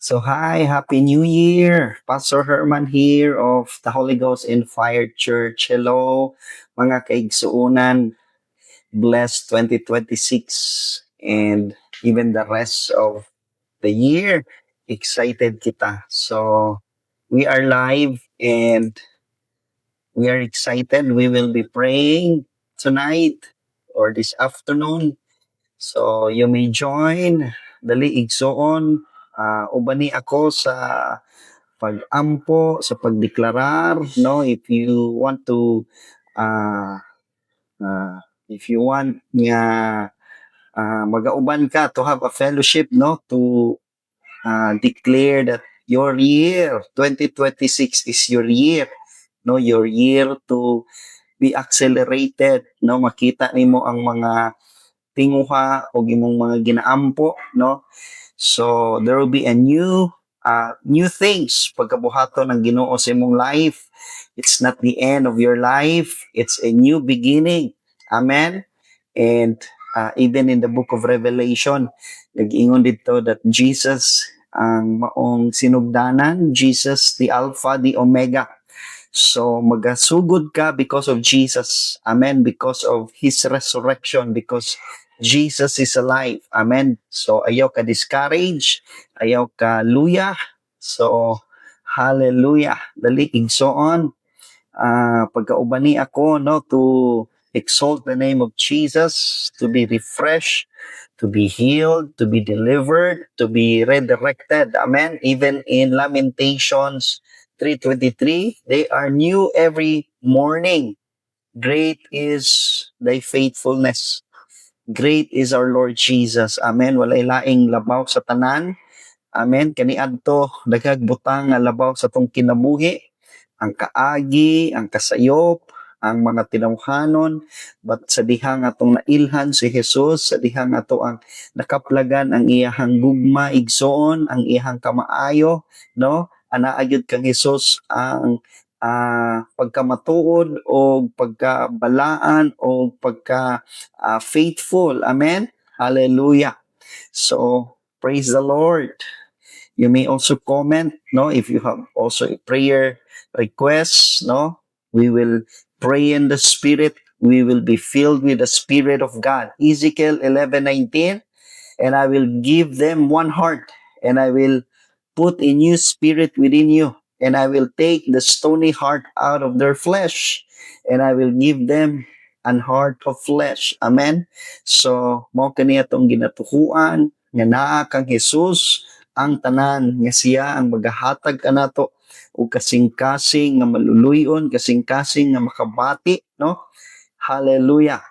So hi, Happy New Year! Pastor Herman here of the Holy Ghost Inspired Church. Hello, mga kaigsuunan. Blessed 2026 and even the rest of the year. Excited kita. So we are live and we are excited. We will be praying tonight or this afternoon. So you may join. Dali igsoon. Ubani ako sa pag-ampo, sa pagdeklarar, no? Uh, if you want nga magauban ka to have a fellowship, no? To declare that your year 2026 is your year, no? Your year to be accelerated, no? Makita nimo ang mga tinguha o imong mga ginaampo, no? So there will be a new things pagkabuhaton ng Ginoo sa imong life. It's not the end of your life, it's a new beginning. Amen. And even in the book of Revelation, nag-ingon dito that Jesus ang maong sinugdanan, Jesus the Alpha, the Omega. So magasugod ka because of Jesus. Amen. Because of His resurrection. Because Jesus is alive. Amen. So ayaw ka discourage. Ayaw ka luya. So hallelujah. Dali igsoon. Pagkaubani ako, no, to exalt the name of Jesus, to be refreshed, to be healed, to be delivered, to be redirected. Amen. Even in Lamentations 3:23, they are new every morning. Great is thy faithfulness. Great is our Lord Jesus. Amen. Walay laing labaw sa tanan. Amen. Kaniadto daghag butang nga labaw sa tong kinabuhi, ang kaagi, ang kasayop, ang mga tinawhanon, but sa dihang atong nailhan si Jesus, sa dihang ato ang nakaplagan ang iyahang gugma igsoon, ang iyahang kamaayo, no? Anaa gyud kang Jesus ang pagkamatuod o pagkabalaan o pagka faithful. Amen. Hallelujah. So praise the Lord. You may also comment, no, if you have also a prayer requests, no, we will pray in the Spirit. We will be filled with the Spirit of God. Ezekiel 11:19, and I will give them one heart, and I will put a new spirit within you, and I will take the stony heart out of their flesh, and I will give them an heart of flesh. Amen. So, mao kani atong ginatuhuan nga naa kang Jesus ang tanan nga siya ang magahatag kanato o kasing-kasing nga maluluyon, kasing-kasing nga makabati, no? Hallelujah.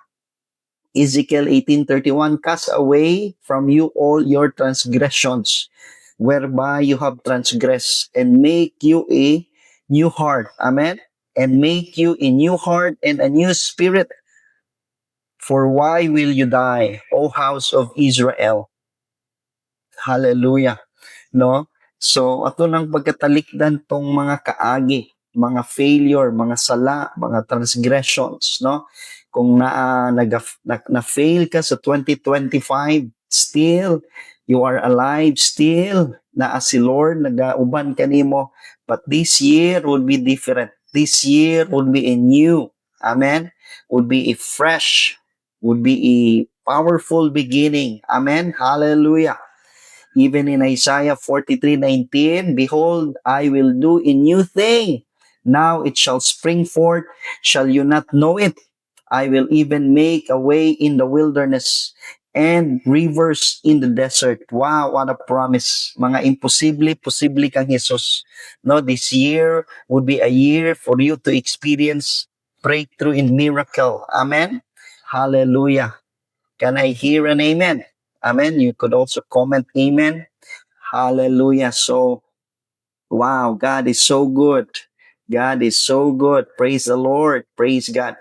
Ezekiel 18:31, cast away from you all your transgressions, whereby you have transgressed, and make you a new heart. Amen. And make you a new heart and a new spirit. For why will you die, O house of Israel? Hallelujah. No? So, ato nang pagkatalikdan tong mga kaagi, mga failure, mga sala, mga transgressions, no? Kung na-fail ka sa 2025, still, you are alive, still, naa si Lord, nagauban ka nimo. But this year would be different. This year would be a new, amen? Would be a fresh, would be a powerful beginning. Amen? Hallelujah. Even in Isaiah 43:19, behold, I will do a new thing. Now it shall spring forth. Shall you not know it? I will even make a way in the wilderness and rivers in the desert. Wow, what a promise. Mga imposible, posible kang Jesus. No, this year would be a year for you to experience breakthrough in miracle. Amen. Hallelujah. Can I hear an amen? Amen. You could also comment amen. Hallelujah. So, wow, God is so good. God is so good. Praise the Lord. Praise God.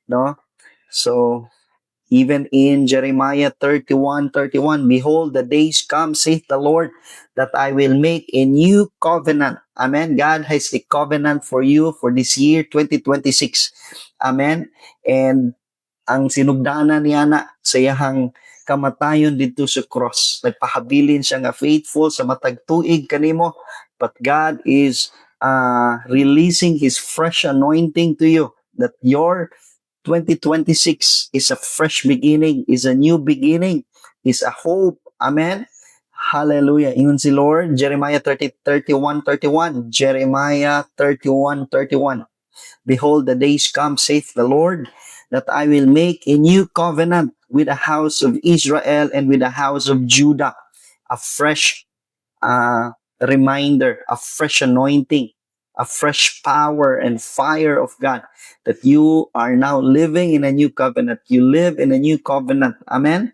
No? So, even in Jeremiah 31:31, behold, the days come, saith the Lord, that I will make a new covenant. Amen. God has a covenant for you for this year, 2026. Amen. And ang sinugdanan niya na sa iyahang kamatayon dito sa cross. Nagpahabilin siya nga faithful sa matag tuig kanimo, but God is releasing His fresh anointing to you, that your 2026 is a fresh beginning, is a new beginning, is a hope. Amen. Hallelujah. Ingon si Lord, Jeremiah 31:31. Jeremiah 31:31. Behold, the days come, saith the Lord, that I will make a new covenant with the house of Israel and with the house of Judah. A fresh reminder, a fresh anointing, a fresh power and fire of God, that you are now living in a new covenant. You live in a new covenant. Amen.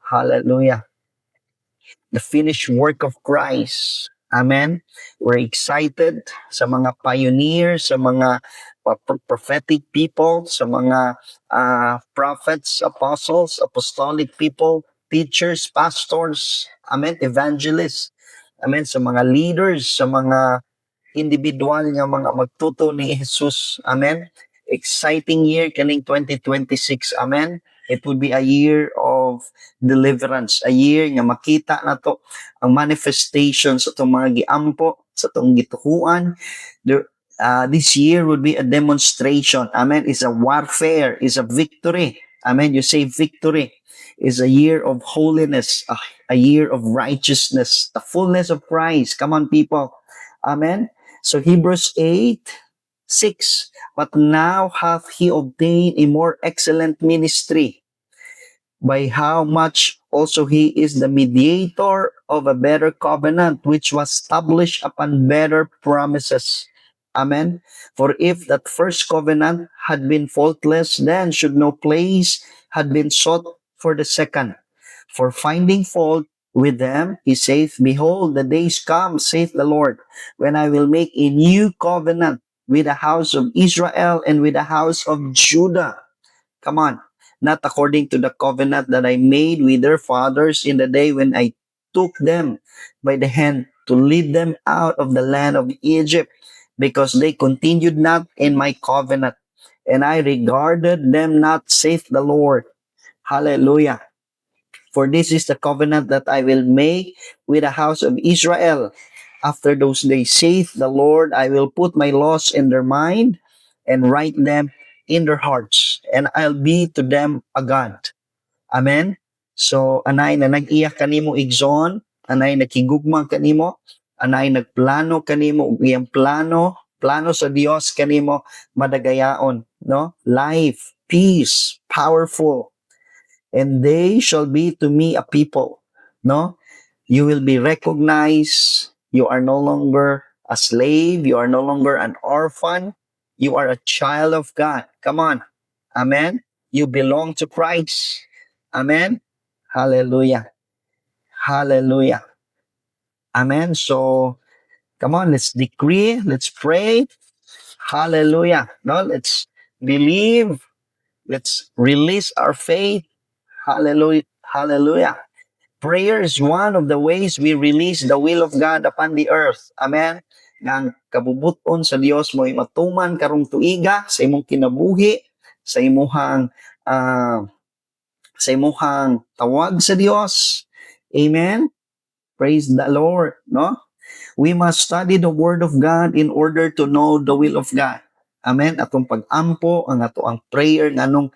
Hallelujah. The finished work of Christ. Amen. We're excited sa mga pioneers, sa mga prophetic people, sa mga prophets, apostles, apostolic people, teachers, pastors, amen, evangelists, amen, sa mga leaders, sa mga individual nga mga magtuto ni Jesus. Amen. Exciting year kaning 2026. Amen. It would be a year of deliverance, a year nga makita na to ang manifestation sa itong mga giampo, sa itong gituhuan. This year would be a demonstration. Amen. It's a warfare, it's a victory. Amen. You say victory is a year of holiness, a year of righteousness, the fullness of Christ. Come on, people. Amen. So Hebrews 8:6. But now hath he obtained a more excellent ministry, by how much also he is the mediator of a better covenant, which was established upon better promises. Amen. For if that first covenant had been faultless, then should no place had been sought for the second. For finding fault with them, he saith, Behold, the days come, saith the Lord, when I will make a new covenant with the house of Israel and with the house of Judah. Come on. Not according to the covenant that I made with their fathers in the day when I took them by the hand to lead them out of the land of Egypt, because they continued not in my covenant, and I regarded them not, saith the Lord. Hallelujah. For this is the covenant that I will make with the house of Israel after those days, saith the Lord. I will put my laws in their mind and write them in their hearts, and I'll be to them a God. Amen. So, anay na nag-iyak kanimo igsoon, anay nakigugma kanimo, anay nagplano kanimo, ug iyang plano sa Dios kanimo madagayaon, no? Life, peace, powerful, and they shall be to me a people, no? You will be recognized. You are no longer a slave. You are no longer an orphan. You are a child of God. Come on. Amen. You belong to Christ. Amen. Hallelujah. Hallelujah. Amen. So, come on, let's decree, let's pray. Hallelujah. No, let's believe. Let's release our faith. Hallelujah. Hallelujah. Prayer is one of the ways we release the will of God upon the earth. Amen. Nang kabubuton sa Dios mo matuman karong tuiga sa imong kinabuhi, sa imuhang tawag sa Dios. Amen. Praise the Lord, no? We must study the Word of God in order to know the will of God. Amen. Atong pag-ampo, ang ato ang prayer, nganong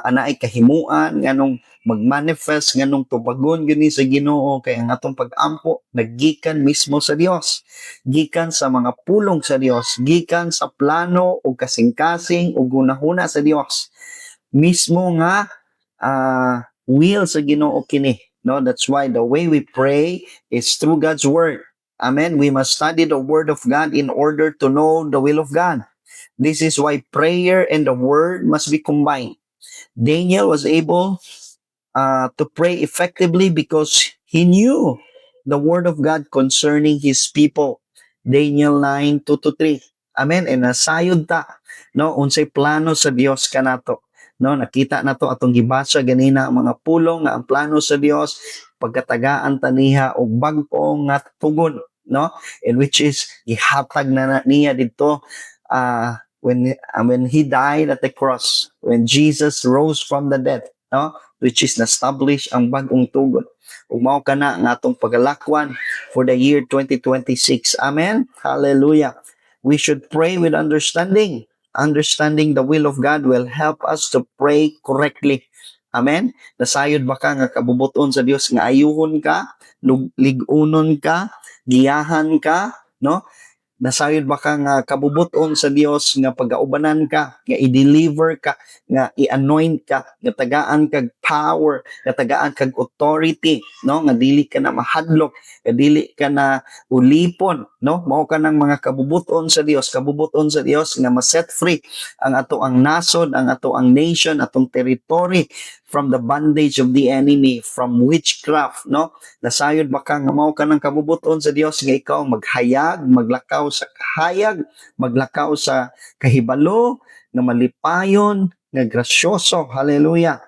anaay kahimuan, nganong mag-manifest, nganong tubagon gani sa Ginoo, kay ang atong pag-ampo, naggikan mismo sa Dios. Gikan sa mga pulong sa Dios, gikan sa plano o kasing-kasing o gunahuna sa Dios. Mismo nga will sa Ginoo kini. No, that's why the way we pray is through God's Word. Amen. We must study the Word of God in order to know the will of God. This is why prayer and the Word must be combined. Daniel was able to pray effectively because he knew the Word of God concerning his people. Daniel 9:2-3. Amen. And nasayod ta, no, unsay plano sa Dios kanato. No, nakita na to atong gibasa ganina ang mga pulong nga ang plano sa Dios pagkatagaan taniha og bag-o nga tugon, no, and which is gihatag na niya dito when he died at the cross, when Jesus rose from the dead. no, which is na-establish ang bag-ong tugon. Ug mao kana nga atong pagalakwan for the year 2026. Amen. Hallelujah. We should pray with understanding. Understanding the will of God will help us to pray correctly. Amen. Nasayod ba ka nga kabubuton sa Dios nga ayuhon ka, ligunon ka, giyahan ka, no? Nasayod ba ka nga kabubuton sa Dios nga pagaubanan ka, nga i-deliver ka, nga i-anoint ka, nga tagaan kag power, nga tagaan kag authority, no? Nga dili ka na mahadlok, nga dili ka na ulipon, no? Mao ka ng mga kabubuton sa Dios nga ma-set free ang ato ang nasod, ang ato ang nation, atong territory from the bondage of the enemy, from witchcraft, no? Nasayod ba ka nga mao ka ng kabubuton sa Dios nga ikaw maghayag, maglakaw sa kahayag, maglakaw sa kahibalo, nga malipayon, nga grasyoso. Hallelujah.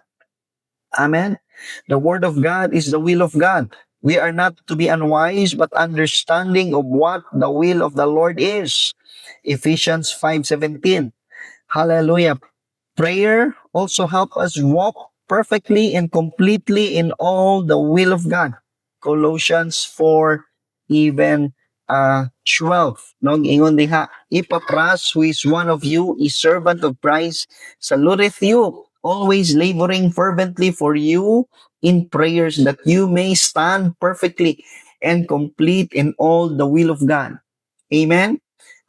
Amen. The word of God is the will of God. We are not to be unwise but understanding of what the will of the Lord is. Ephesians 5:17. Hallelujah. Prayer also help us walk perfectly and completely in all the will of God. Colossians 4, even 12. No, ingon diha, Epapras, who is one of you, is servant of Christ, saluteth you, always laboring fervently for you in prayers that you may stand perfectly and complete in all the will of God. Amen?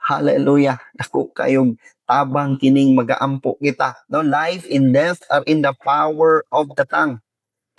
Hallelujah. Ako kayong tabang kining magaampo kita. No, life and death are in the power of the tongue.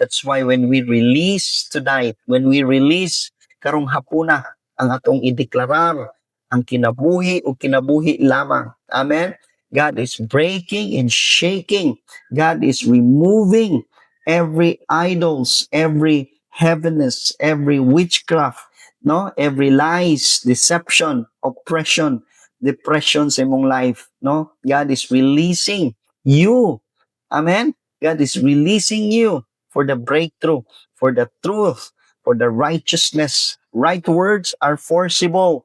That's why when we release tonight, when we release karong hapuna, ang atong ideklarar ang kinabuhi o kinabuhi lamang. Amen? God is breaking and shaking. God is removing every idols, every heaviness, every witchcraft, no? Every lies, deception, oppression, depression sa imong life, no? God is releasing you. Amen? God is releasing you for the breakthrough, for the truth, for the righteousness. Right words are forcible.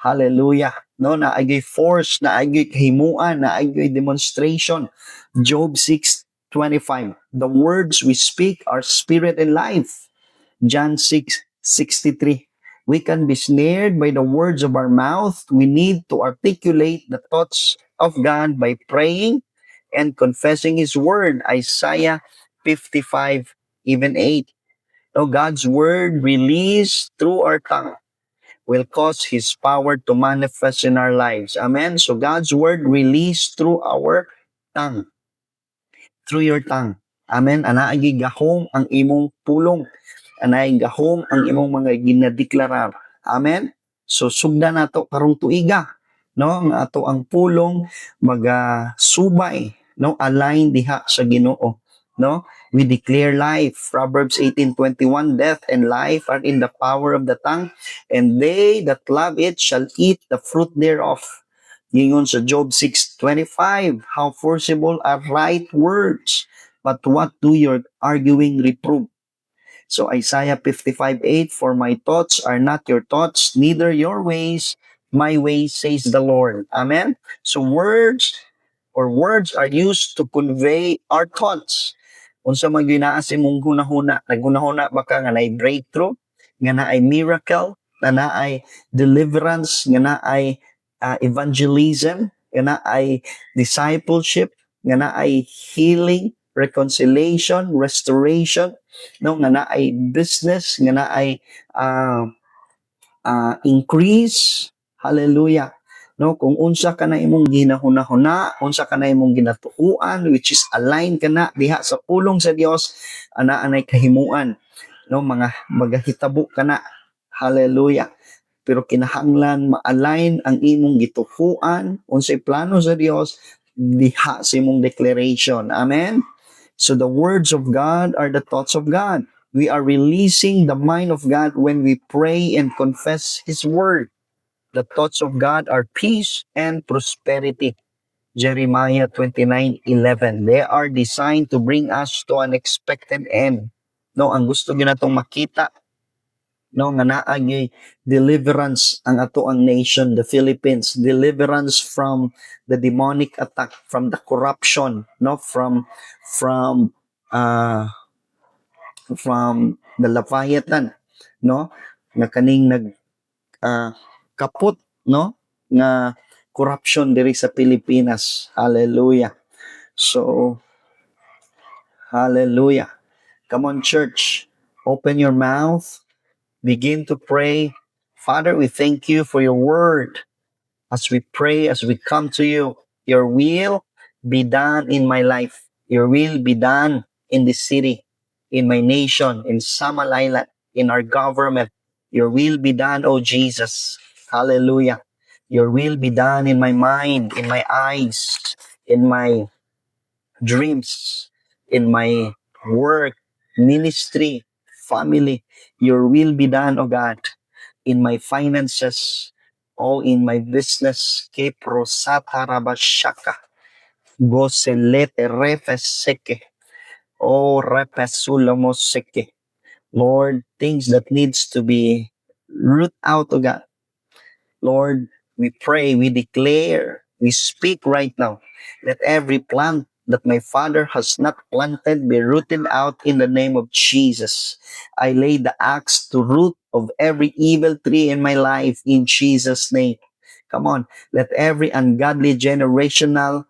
Hallelujah. No, naagay force, naagay kahimuan, naagay demonstration. Job 6:25. The words we speak are spirit and life. John 6:63. We can be snared by the words of our mouth. We need to articulate the thoughts of God by praying and confessing His word. Isaiah 55, even 8. So God's word released through our tongue will cause His power to manifest in our lives. Amen? So God's word released through our tongue, through your tongue. Amen? Anaagi gahom ang imong pulong. Anaay gahom ang imong mga ginadeklarar. Amen? So sugda nato karong tuiga, no? Nga ato ang pulong magasubay, no? Align diha sa Ginoo, no? We declare life. Proverbs 18:21, death and life are in the power of the tongue, and they that love it shall eat the fruit thereof. Gingon sa Job 6:25, how forcible are right words, but what do your arguing reprove? So Isaiah 55:8, for my thoughts are not your thoughts, neither your ways, my ways, says the Lord. Amen? So words are used to convey our thoughts. Unsa man ginaas imong hunahuna, naghunahuna ba ka nga naay breakthrough, nga naay miracle, nga naay deliverance, nga naay evangelism, nga naay discipleship, nga naay healing, reconciliation, restoration, no, nga naay business, nga naay increase. Hallelujah. No, kung unsa ka na imong ginahuna-huna, unsa ka na imong ginatuuan, which is aligned ka na diha sa pulong sa Dios, anay kahimuan, no, mga magahitabo ka na. Hallelujah. Pero kinahanglan ma-align ang imong gitukuan unsay plano sa Dios diha sa imong declaration. Amen. So the words of God are the thoughts of God. We are releasing the mind of God when we pray and confess His word. The thoughts of God are peace and prosperity. Jeremiah 29:11. They are designed to bring us to an expected end. No, ang gusto gyud natong makita, no, nga naa gyud deliverance ang ato ang nation, the Philippines, deliverance from the demonic attack, from the corruption, no, from uh, from the Leviathan, no? Nga kaning uh, kaput, no? Nga corruption diri sa Pilipinas. Hallelujah. So, hallelujah. Come on, church. Open your mouth. Begin to pray. Father, we thank you for your word. As we pray, as we come to you, your will be done in my life. Your will be done in this city, in my nation, in Samal Island, in our government. Your will be done, oh Jesus. Hallelujah. Your will be done in my mind, in my eyes, in my dreams, in my work, ministry, family. Your will be done, oh God, in my finances, oh, in my business. Ke prosata rabashaka, goselete refeseke, oh, repesulamoseke. Lord, things that needs to be root out, oh God. Lord, we pray, we declare, we speak right now. Let every plant that my Father has not planted be rooted out in the name of Jesus. I lay the axe to root of every evil tree in my life in Jesus' name. Come on, let every ungodly generational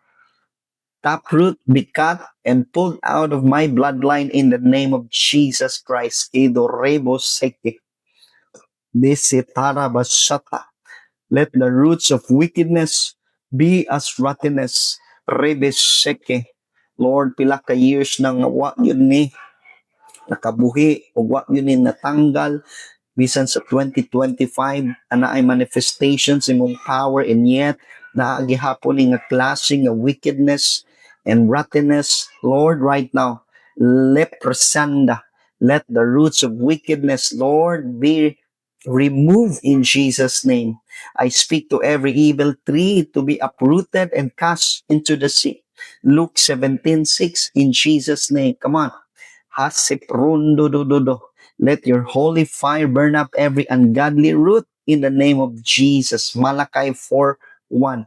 taproot be cut and pulled out of my bloodline in the name of Jesus Christ. Idorebo seke, desitara basata. Let the roots of wickedness be as rottenness. Rebeseke. Lord, pila ka years nang wa yun ni nakabuhi o wa yun ni natanggal bisan sa 2025 ana ay manifestations imong power, and yet naagihapon ni nga klase nga wickedness and rottenness. Lord, right now, leprosanda, let the roots of wickedness, Lord, be removed in Jesus' name. I speak to every evil tree to be uprooted and cast into the sea. Luke 17:6 in Jesus' name. Come on. Hasiprundo do do do. Let your holy fire burn up every ungodly root in the name of Jesus. Malachi 4:1.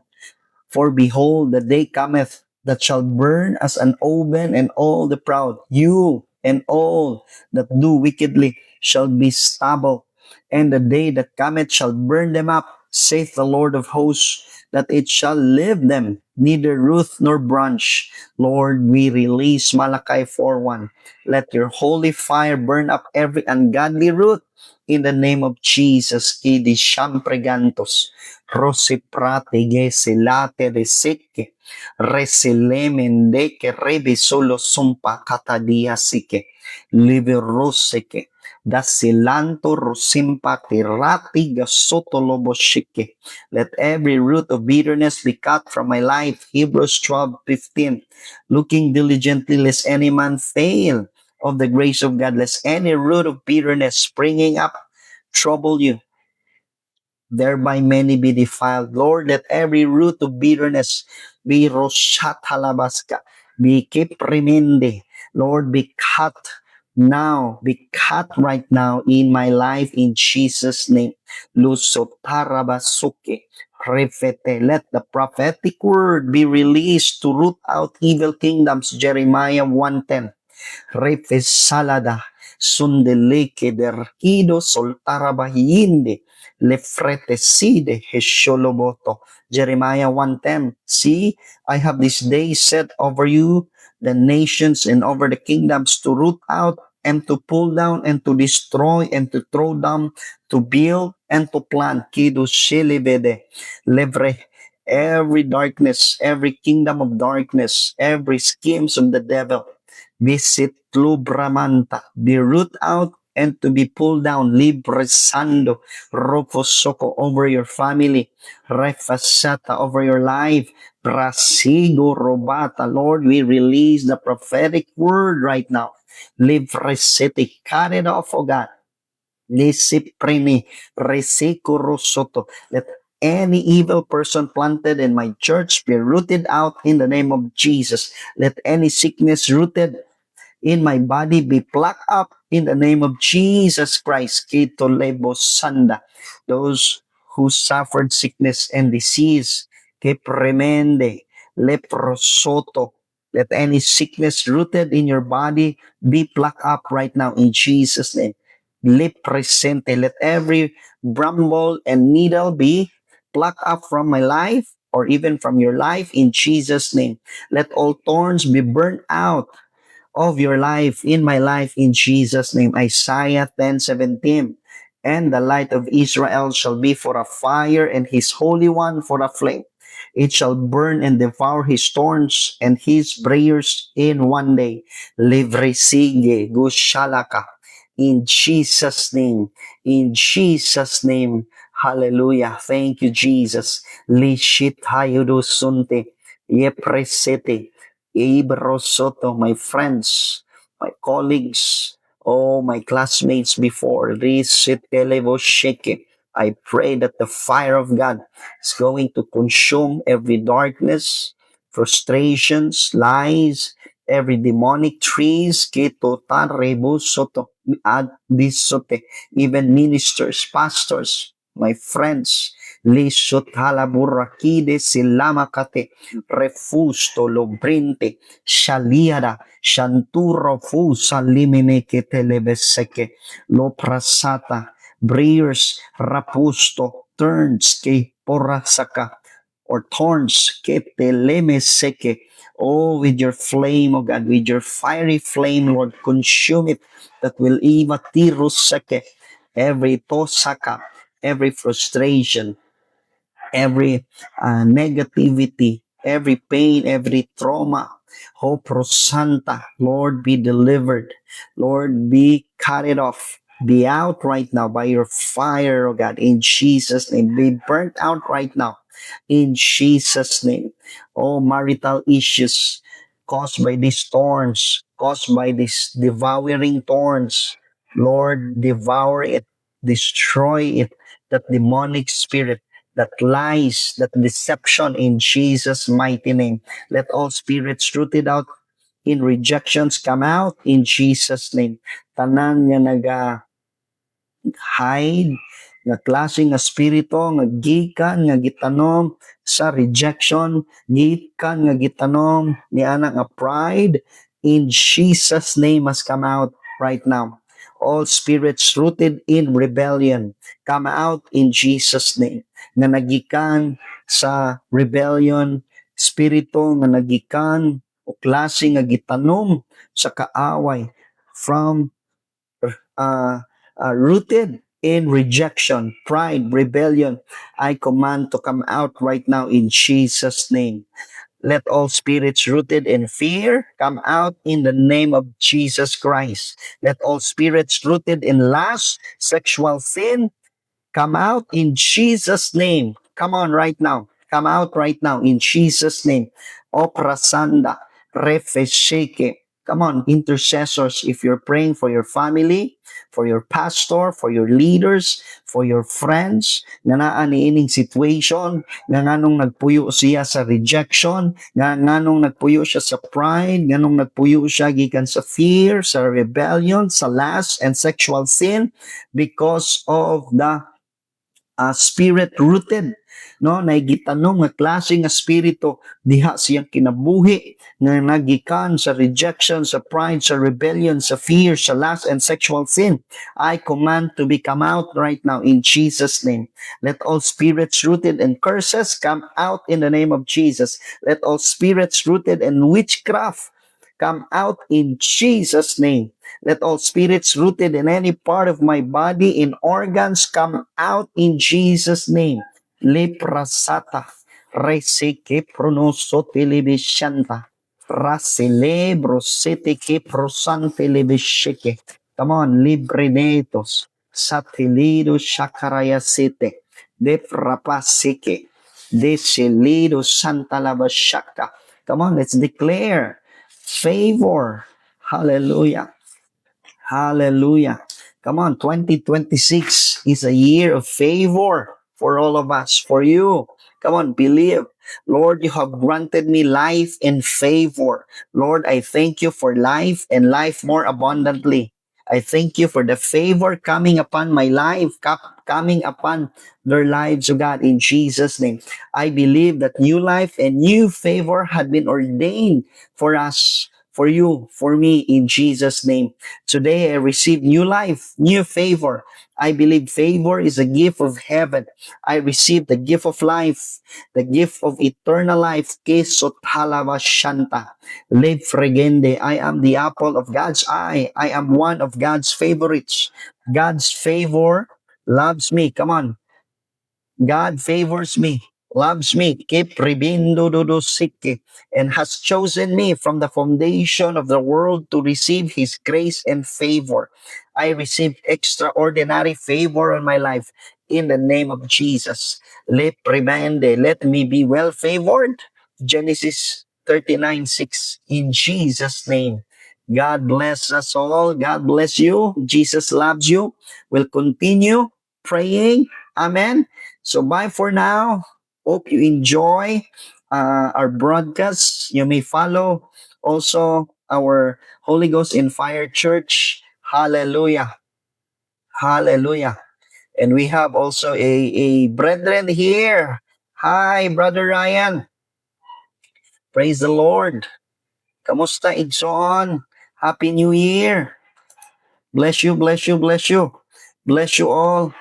For behold, the day cometh that shall burn as an oven, and all the proud, you and all that do wickedly, shall be stubble. And the day that cometh shall burn them up, saith the Lord of hosts, that it shall leave them neither root nor branch. Lord, we release Malachi 4:1. Let your holy fire burn up every ungodly root in the name of Jesus. Idi shampregantos. Rosiprate geselate reseke, resilemende que rebisolo sumpa katadia sike, liberoseke, dasilanto rosimpa tirati gasoto loboshike. Let every root of bitterness be cut from my life. Hebrews 12:15. Looking diligently lest any man fail of the grace of God, lest any root of bitterness springing up trouble you, thereby many be defiled. Lord, let every root of bitterness be roshatalabaska, be kipriminde. Lord, be cut now, be cut right now in my life in Jesus' name. Lusotarabasuke. Refete. Let the prophetic word be released to root out evil kingdoms. Jeremiah 1:10. Salada, sundeleke derkido soltarabahinde, lefreteside hesholoboto. Jeremiah 1:10. See, I have this day set over you the nations and over the kingdoms to root out and to pull down and to destroy and to throw down, to build and to plant. Kido shilibede, levre. Every darkness, every kingdom of darkness, every schemes of the devil, visit Lubramanta, be root out and to be pulled down. Libresando, Rofosoko over your family, Refasata over your life, Brasigo Robata. Lord, we release the prophetic word right now. Livresete, cut it off, oh God. Lisiprene, Resikurosoto. Let any evil person planted in my church be rooted out in the name of Jesus. Let any sickness rooted in my body be plucked up in the name of Jesus Christ. Kito lebo sanda. Those who suffered sickness and disease, que premende, leprosoto, Let any sickness rooted in your body be plucked up right now in Jesus' name. Presente. Let every bramble and needle be plucked up from my life or even from your life in Jesus' name. Let all thorns be burnt out of your life, in my life, in Jesus' name. Isaiah 10:17. And the light of Israel shall be for a fire, and his Holy One for a flame. It shall burn and devour his thorns and his briars in one day. Livre sige, gushalaka. In Jesus' name. In Jesus' name. Hallelujah. Thank you, Jesus. Lishit hayudu sunte. Yepresete. Ibro Soto, my friends, my colleagues, oh, my classmates before, Sheke. I pray that the fire of God is going to consume every darkness, frustrations, lies, every demonic trees, Ketotan Rebo Soto, Ad Disote, even ministers, pastors, my friends, Lisotala Burakide Silamakate, Refusto Lobrinte, Shaliada, Shanturo Fusa Limine Ketelebeseke, Loprasata, Briers, Rapusto, Turns, Ke Porasaka, or thorns, Ketelemeseke. Oh, with your flame, oh God, with your fiery flame, Lord, consume it, that will Eva Tiruseke, every tosaka, every frustration, every negativity, every pain, every trauma. Oh, prosanta, Lord, be delivered. Lord, be cut it off. Be out right now by your fire, oh God, in Jesus' name. Be burnt out right now in Jesus' name. Oh, marital issues caused by these thorns, caused by these devouring thorns. Lord, devour it, destroy it, that demonic spirit, that lies, that deception in Jesus' mighty name. Let all spirits rooted out in rejections come out in Jesus' name. Tanan nga hide nga klase nga spirito nga gikan nga gitanom sa rejection, gikan nga gitanom ni anak nga pride, in Jesus name must come out right now. All spirits rooted in rebellion come out in Jesus name. Nga nagikan sa rebellion, spirito nga nagikan o klase nga gitanom sa kaaway from rooted in rejection, pride, rebellion, I command to come out right now in Jesus' name. Let all spirits rooted in fear come out in the name of Jesus Christ. Let all spirits rooted in lust, sexual sin, come out in Jesus' name. Come on right now. Come out right now in Jesus' name. Oprasanda, refesheke. Come on, intercessors, if you're praying for your family, for your pastor, for your leaders, for your friends, nga naa niining situation, nga nganong nagpuyo siya sa rejection, nga nganong nagpuyo siya sa pride, nganong nagpuyo siya gikan sa fear, sa rebellion, sa lust and sexual sin, because of the spirit rooted, no, naigitanom nga klase nga spirito diha siyang kinabuhi nga nagikan sa rejection, sa pride, sa rebellion, sa fear, sa lust and sexual sin. I command to be come out right now in Jesus name. Let all spirits rooted in curses come out in the name of Jesus. Let all spirits rooted in witchcraft come out in Jesus name. Let all spirits rooted in any part of my body, in organs, come out in Jesus' name. Leprasata, reseke pronosote lebishanta, rasele brosete ke prosante lebisheke. Come on, librenetos, satelido shakaraya sete, deprapaseke, deselido santa labashaka. Come on, let's declare favor. Hallelujah. Hallelujah. Come on, 2026 is a year of favor for all of us, for you. Come on, believe. Lord, you have granted me life and favor. Lord, I thank you for life and life more abundantly. I thank you for the favor coming upon my life, coming upon their lives, oh God, in Jesus' name. I believe that new life and new favor had been ordained for us, for you, for me, in Jesus' name. Today I receive new life, new favor. I believe favor is a gift of heaven. I receive the gift of life, the gift of eternal life. Kesot halava shanta. Live fregende. I am the apple of God's eye. I am one of God's favorites. God's favor loves me. Come on. God favors me, loves me, keep ribindo do sike, and has chosen me from the foundation of the world to receive His grace and favor. I receive extraordinary favor on my life in the name of Jesus. Let me be well favored. Genesis 39:6. In Jesus' name. God bless us all. God bless you. Jesus loves you. We'll continue praying. Amen. So bye for now. Hope you enjoy our broadcast. You may follow also our Holy Ghost in Fire Church. Hallelujah. Hallelujah. And we have also a brethren here. Hi, Brother Ryan. Praise the Lord. Kamusta, Igsoon? Happy New Year. Bless you, bless you, bless you. Bless you all.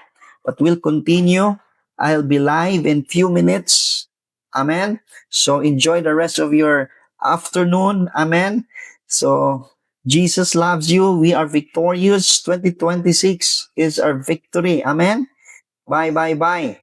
But we'll continue. I'll be live in few minutes. Amen. So enjoy the rest of your afternoon. Amen. So Jesus loves you. We are victorious. 2026 is our victory. Amen. Bye, bye, bye.